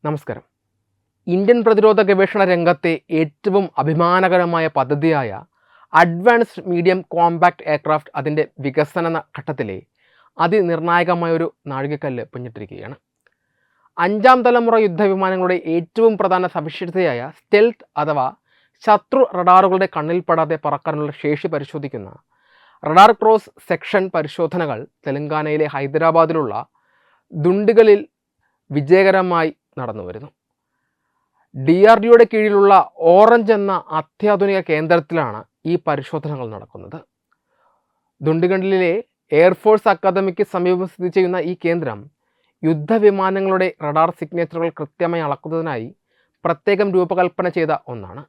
നമസ്കാരം. ഇന്ത്യൻ പ്രതിരോധ ഗവേഷണ രംഗത്തെ ഏറ്റവും അഭിമാനകരമായ പദ്ധതിയായ അഡ്വാൻസ്ഡ് മീഡിയം കോമ്പാക്ട് എയർക്രാഫ്റ്റ് അതിൻ്റെ വികസന ഘട്ടത്തിലെ അതിനിർണായകമായൊരു നാഴികക്കല്ല് പിന്നിട്ടിരിക്കുകയാണ്. 5ാം തലമുറ യുദ്ധവിമാനങ്ങളുടെ ഏറ്റവും പ്രധാന സവിശേഷതയായ സ്റ്റെൽത്ത് അഥവാ ശത്രു റഡാറുകളുടെ കണ്ണിൽപ്പെടാതെ പറക്കാനുള്ള ശേഷി പരിശോധിക്കുന്ന റഡാർ ക്രോസ് സെക്ഷൻ പരിശോധനകൾ തെലങ്കാനയിലെ ഹൈദരാബാദിലുള്ള ദുണ്ടിഗലിൽ വിജയകരമായി നടന്നുവരുന്നു. DRDOയുടെ കീഴിലുള്ള ഓറഞ്ച് എന്ന അത്യാധുനിക കേന്ദ്രത്തിലാണ് ഈ പരിശോധനകൾ നടക്കുന്നത്. ദുണ്ടിഗലിലെ എയർഫോഴ്സ് അക്കാദമിക്ക് സമീപം സ്ഥിതി ചെയ്യുന്ന ഈ കേന്ദ്രം യുദ്ധവിമാനങ്ങളുടെ റഡാർ സിഗ്നേച്ചറുകൾ കൃത്യമായി അളക്കുന്നതിനായി പ്രത്യേകം രൂപകൽപ്പന ചെയ്ത ഒന്നാണ്.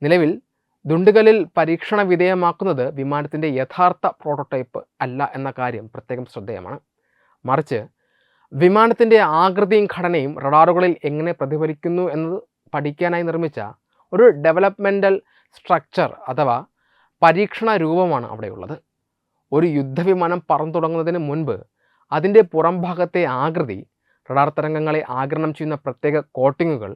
നിലവിൽ ദുണ്ടിഗലിൽ പരീക്ഷണ വിധേയമാക്കുന്നത് വിമാനത്തിൻ്റെ യഥാർത്ഥ പ്രോട്ടോടൈപ്പ് അല്ല എന്ന കാര്യം പ്രത്യേകം ശ്രദ്ധേയമാണ്. മറിച്ച് വിമാനത്തിൻ്റെ ആകൃതിയും ഘടനയും റഡാറുകളിൽ എങ്ങനെ പ്രതിഫലിക്കുന്നു എന്നത് പഠിക്കാനായി നിർമ്മിച്ച ഒരു ഡെവലപ്മെൻ്റൽ സ്ട്രക്ചർ അഥവാ പരീക്ഷണ രൂപമാണ് അവിടെയുള്ളത്. ഒരു യുദ്ധവിമാനം പറന്നു തുടങ്ങുന്നതിന് മുൻപ് അതിൻ്റെ പുറം ഭാഗത്തെ ആകൃതി, റഡാർ തരംഗങ്ങളെ ആഗിരണം ചെയ്യുന്ന പ്രത്യേക കോട്ടിങ്ങുകൾ,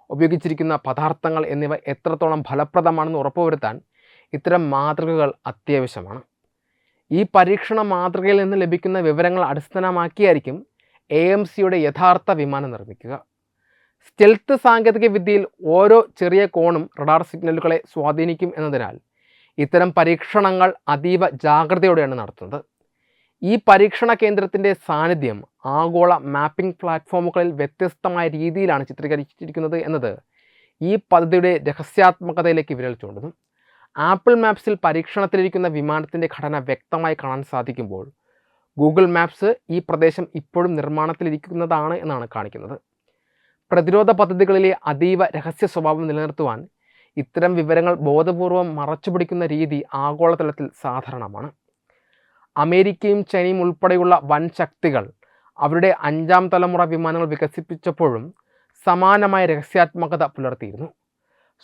ഉപയോഗിച്ചിരിക്കുന്ന പദാർത്ഥങ്ങൾ എന്നിവ എത്രത്തോളം ഫലപ്രദമാണെന്ന് ഉറപ്പുവരുത്താൻ ഇത്തരം മാതൃകകൾ അത്യാവശ്യമാണ്. ഈ പരീക്ഷണ മാതൃകയിൽ നിന്ന് ലഭിക്കുന്ന വിവരങ്ങൾ അടിസ്ഥാനമാക്കിയായിരിക്കും AMCയുടെ യഥാർത്ഥ വിമാനം നിർമ്മിക്കുക. സ്റ്റെൽത്ത് സാങ്കേതിക വിദ്യയിൽ ഓരോ ചെറിയ കോണും റഡാർ സിഗ്നലുകളെ സ്വാധീനിക്കും എന്നതിനാൽ ഇത്തരം പരീക്ഷണങ്ങൾ അതീവ ജാഗ്രതയോടെയാണ് നടത്തുന്നത്. ഈ പരീക്ഷണ കേന്ദ്രത്തിൻ്റെ സാന്നിധ്യം ആഗോള മാപ്പിംഗ് പ്ലാറ്റ്ഫോമുകളിൽ വ്യത്യസ്തമായ രീതിയിലാണ് ചിത്രീകരിച്ചിരിക്കുന്നത് എന്നത് ഈ പദ്ധതിയുടെ രഹസ്യാത്മകതയിലേക്ക് വിരൽ ചൂണ്ടുന്നു. ആപ്പിൾ മാപ്സിൽ പരീക്ഷണത്തിലിരിക്കുന്ന വിമാനത്തിൻ്റെ ഘടന വ്യക്തമായി കാണാൻ സാധിക്കുമ്പോൾ ഗൂഗിൾ മാപ്സ് ഈ പ്രദേശം ഇപ്പോഴും നിർമ്മാണത്തിലിരിക്കുന്നതാണ് എന്നാണ് കാണിക്കുന്നത്. പ്രതിരോധ പദ്ധതികളിലെ അതീവ രഹസ്യ സ്വഭാവം നിലനിർത്തുവാൻ ഇത്തരം വിവരങ്ങൾ ബോധപൂർവം മറച്ചുപിടിക്കുന്ന രീതി ആഗോളതലത്തിൽ സാധാരണമാണ്. അമേരിക്കയും ചൈനയും ഉൾപ്പെടെയുള്ള വൻ ശക്തികൾ അവരുടെ 5ാം തലമുറ വിമാനങ്ങൾ വികസിപ്പിച്ചപ്പോഴും സമാനമായ രഹസ്യാത്മകത പുലർത്തിയിരുന്നു.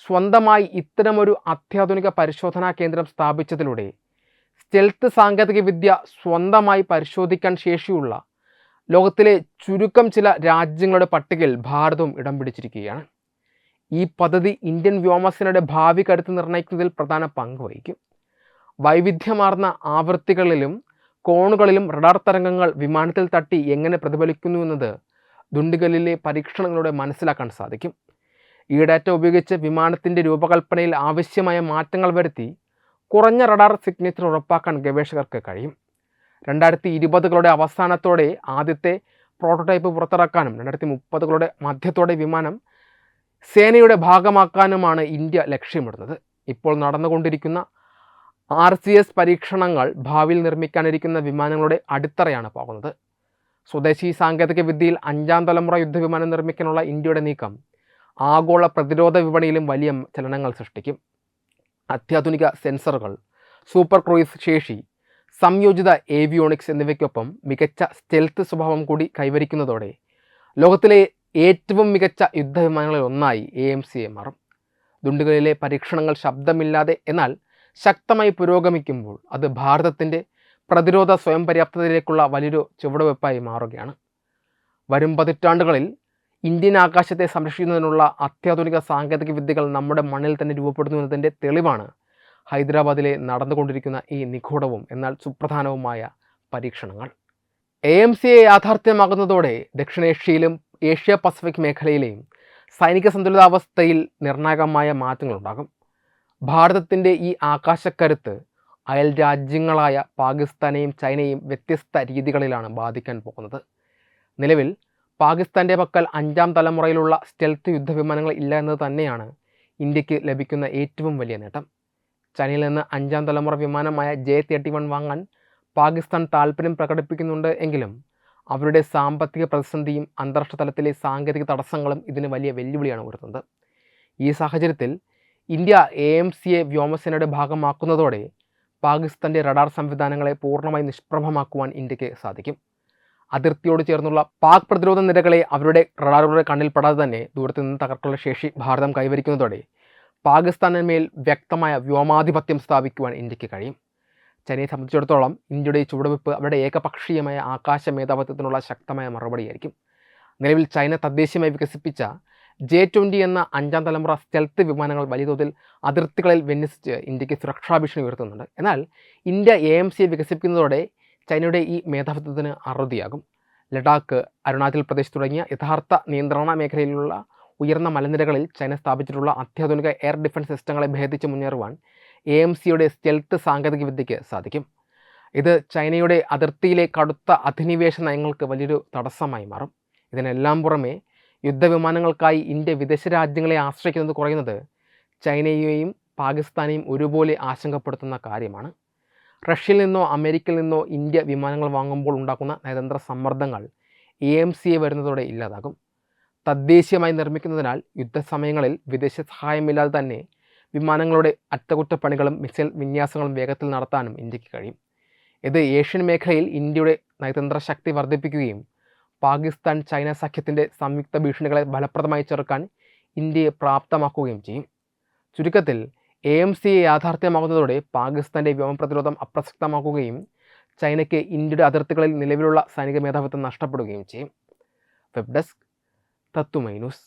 സ്വന്തമായി ഇത്തരമൊരു അത്യാധുനിക പരിശോധനാ കേന്ദ്രം സ്ഥാപിച്ചതിലൂടെ സ്റ്റെൽത്ത് സാങ്കേതിക വിദ്യ സ്വന്തമായി പരിശോധിക്കാൻ ശേഷിയുള്ള ലോകത്തിലെ ചുരുക്കം ചില രാജ്യങ്ങളുടെ പട്ടികയിൽ ഭാരതവും ഇടം പിടിച്ചിരിക്കുകയാണ്. ഈ പദ്ധതി ഇന്ത്യൻ വ്യോമസേനയുടെ ഭാവി കരുത്ത് നിർണ്ണയിക്കുന്നതിൽ പ്രധാന പങ്ക് വഹിക്കും. വൈവിധ്യമാർന്ന ആവൃത്തികളിലും കോണുകളിലും റഡാർ തരംഗങ്ങൾ വിമാനത്തിൽ തട്ടി എങ്ങനെ പ്രതിഫലിക്കുന്നു എന്നത് ദുണ്ടിഗലിലെ പരീക്ഷണങ്ങളിലൂടെ മനസ്സിലാക്കാൻ സാധിക്കും. ഈ ഡാറ്റ ഉപയോഗിച്ച് വിമാനത്തിൻ്റെ രൂപകൽപ്പനയിൽ ആവശ്യമായ മാറ്റങ്ങൾ വരുത്തി കുറഞ്ഞ റഡാർ സിഗ്നേച്ചർ ഉറപ്പാക്കാൻ ഗവേഷകർക്ക് കഴിയും. 2020കളുടെ അവസാനത്തോടെ ആദ്യത്തെ പ്രോട്ടോടൈപ്പ് പുറത്തിറക്കാനും 2030കളുടെ മധ്യത്തോടെ വിമാനം സേനയുടെ ഭാഗമാക്കാനുമാണ് ഇന്ത്യ ലക്ഷ്യമിടുന്നത്. ഇപ്പോൾ നടന്നുകൊണ്ടിരിക്കുന്ന RCS പരീക്ഷണങ്ങൾ ഭാവിയിൽ നിർമ്മിക്കാനിരിക്കുന്ന വിമാനങ്ങളുടെ അടിത്തറയാണ് പോകുന്നത്. സ്വദേശി സാങ്കേതിക വിദ്യയിൽ 5ാം തലമുറ യുദ്ധവിമാനം നിർമ്മിക്കാനുള്ള ഇന്ത്യയുടെ നീക്കം ആഗോള പ്രതിരോധ വിപണിയിലും വലിയ ചലനങ്ങൾ സൃഷ്ടിക്കും. അത്യാധുനിക സെൻസറുകൾ, സൂപ്പർ ക്രൂയിസ് ശേഷി, സംയോജിത ഏവിയോണിക്സ് എന്നിവയ്ക്കൊപ്പം മികച്ച സ്റ്റെൽത്ത് സ്വഭാവം കൂടി കൈവരിക്കുന്നതോടെ ലോകത്തിലെ ഏറ്റവും മികച്ച യുദ്ധവിമാനങ്ങളിൽ ഒന്നായി AMCയെ മാറും. ദുണ്ടിഗലിലെ പരീക്ഷണങ്ങൾ ശബ്ദമില്ലാതെ എന്നാൽ ശക്തമായി പുരോഗമിക്കുമ്പോൾ അത് ഭാരതത്തിൻ്റെ പ്രതിരോധ സ്വയം പര്യാപ്തതയിലേക്കുള്ള വലിയൊരു ചുവടുവെപ്പായി മാറുകയാണ്. വരും പതിറ്റാണ്ടുകളിൽ ഇന്ത്യൻ ആകാശത്തെ സംരക്ഷിക്കുന്നതിനുള്ള അത്യാധുനിക സാങ്കേതിക വിദ്യകൾ നമ്മുടെ മണ്ണിൽ തന്നെ രൂപപ്പെടുന്നു എന്നതിൻ്റെ തെളിവാണ് ഹൈദരാബാദിലെ നടന്നുകൊണ്ടിരിക്കുന്ന ഈ നിഗൂഢവും എന്നാൽ സുപ്രധാനവുമായ പരീക്ഷണങ്ങൾ. AMCയെ യാഥാർത്ഥ്യമാകുന്നതോടെ ദക്ഷിണേഷ്യയിലും ഏഷ്യ പസഫിക് മേഖലയിലെയും സൈനിക സന്തുലിതാവസ്ഥയിൽ നിർണായകമായ മാറ്റങ്ങളുണ്ടാകും. ഭാരതത്തിൻ്റെ ഈ ആകാശക്കരുത്ത് അയൽ രാജ്യങ്ങളായ പാകിസ്ഥാനെയും ചൈനയെയും വ്യത്യസ്ത രീതികളിലാണ് ബാധിക്കാൻ പോകുന്നത്. നിലവിൽ പാകിസ്ഥാൻ്റെ പക്കൽ 5ാം തലമുറയിലുള്ള സ്റ്റെൽത്ത് യുദ്ധവിമാനങ്ങൾ ഇല്ല എന്നത് തന്നെയാണ് ഇന്ത്യക്ക് ലഭിക്കുന്ന ഏറ്റവും വലിയ നേട്ടം. ചൈനയിൽ നിന്ന് 5ാം തലമുറ വിമാനമായ J-31 വാങ്ങാൻ പാകിസ്ഥാൻ താൽപ്പര്യം പ്രകടിപ്പിക്കുന്നുണ്ട് എങ്കിലും അവരുടെ സാമ്പത്തിക പ്രതിസന്ധിയും അന്താരാഷ്ട്ര തലത്തിലെ സാങ്കേതിക തടസ്സങ്ങളും ഇതിന് വലിയ വെല്ലുവിളിയാണ് ഉയർത്തുന്നത്. ഈ സാഹചര്യത്തിൽ ഇന്ത്യ AMCയെ വ്യോമസേനയുടെ ഭാഗമാക്കുന്നതോടെ പാകിസ്ഥാൻ്റെ റഡാർ സംവിധാനങ്ങളെ പൂർണ്ണമായി നിഷ്പ്രഭമാക്കുവാൻ ഇന്ത്യക്ക് സാധിക്കും. അതിർത്തിയോട് ചേർന്നുള്ള പാക് പ്രതിരോധ നിരകളെ അവരുടെ റഡാറുകളുടെ കണ്ണിൽപ്പെടാതെ തന്നെ ദൂരത്ത് നിന്ന് തകർക്കാനുള്ള ശേഷി ഭാരതം കൈവരിക്കുന്നതോടെ പാകിസ്ഥാനിന്മേൽ വ്യക്തമായ വ്യോമാധിപത്യം സ്ഥാപിക്കുവാൻ ഇന്ത്യക്ക് കഴിയും. ചൈനയെ സംബന്ധിച്ചിടത്തോളം ഇന്ത്യയുടെ ചുവടുവെപ്പ് അവരുടെ ഏകപക്ഷീയമായ ആകാശ മേധാവിത്വത്തിനുള്ള ശക്തമായ മറുപടിയായിരിക്കും. നിലവിൽ ചൈന തദ്ദേശീയമായി വികസിപ്പിച്ച J-20 എന്ന 5ാം തലമുറ സ്റ്റെൽത്ത് വിമാനങ്ങൾ വലിയ തോതിൽ അതിർത്തികളിൽ വിന്യസിച്ച് ഇന്ത്യക്ക് സുരക്ഷാ ഭീഷണി ഉയർത്തുന്നുണ്ട്. എന്നാൽ ഇന്ത്യ AMC വികസിപ്പിക്കുന്നതോടെ ചൈനയുടെ ഈ മേധാവിത്വത്തിന് അറുതിയാകും. ലഡാക്ക്, അരുണാചൽ പ്രദേശ് തുടങ്ങിയ യഥാർത്ഥ നിയന്ത്രണ മേഖലയിലുള്ള ഉയർന്ന മലനിരകളിൽ ചൈന സ്ഥാപിച്ചിട്ടുള്ള അത്യാധുനിക എയർ ഡിഫൻസ് സിസ്റ്റങ്ങളെ ഭേദിച്ച് മുന്നേറുവാൻ AMCയുടെ സ്റ്റെൽത്ത് സാങ്കേതികവിദ്യയ്ക്ക് സാധിക്കും. ഇത് ചൈനയുടെ അതിർത്തിയിലെ കടുത്ത അധിനിവേശ നയങ്ങൾക്ക് വലിയൊരു തടസ്സമായി മാറും. ഇതിനെല്ലാം പുറമെ യുദ്ധവിമാനങ്ങൾക്കായി ഇന്ത്യ വിദേശ രാജ്യങ്ങളെ ആശ്രയിക്കുന്നത് കുറയുന്നത് ചൈനയെയും പാകിസ്ഥാനെയും ഒരുപോലെ ആശങ്കപ്പെടുത്തുന്ന കാര്യമാണ്. റഷ്യയിൽ നിന്നോ അമേരിക്കയിൽ നിന്നോ ഇന്ത്യ വിമാനങ്ങൾ വാങ്ങുമ്പോൾ ഉണ്ടാക്കുന്ന നയതന്ത്ര സമ്മർദ്ദങ്ങൾ AMCയെ വരുന്നതോടെ ഇല്ലാതാകും. തദ്ദേശീയമായി നിർമ്മിക്കുന്നതിനാൽ യുദ്ധസമയങ്ങളിൽ വിദേശ സഹായമില്ലാതെ തന്നെ വിമാനങ്ങളുടെ അറ്റകുറ്റപ്പണികളും മിസൈൽ വിന്യാസങ്ങളും വേഗത്തിൽ നടത്താനും ഇന്ത്യക്ക് കഴിയും. ഇത് ഏഷ്യൻ മേഖലയിൽ ഇന്ത്യയുടെ നയതന്ത്ര ശക്തി വർദ്ധിപ്പിക്കുകയും പാകിസ്ഥാൻ ചൈന സഖ്യത്തിൻ്റെ സംയുക്ത ഭീഷണികളെ ഫലപ്രദമായി ചെറുക്കാൻ ഇന്ത്യയെ പ്രാപ്തമാക്കുകയും ചെയ്യും. ചുരുക്കത്തിൽ AMC യാഥാർത്ഥ്യമാകുന്നതോടെ പാകിസ്ഥാൻ്റെ വ്യോമ പ്രതിരോധം അപ്രസക്തമാക്കുകയും ചൈനയ്ക്ക് ഇന്ത്യയുടെ അതിർത്തികളിൽ നിലവിലുള്ള സൈനിക മേധാവിത്വം നഷ്ടപ്പെടുകയും ചെയ്യും. വെബ് ഡെസ്ക് തത്തുമൈ ന്യൂസ്.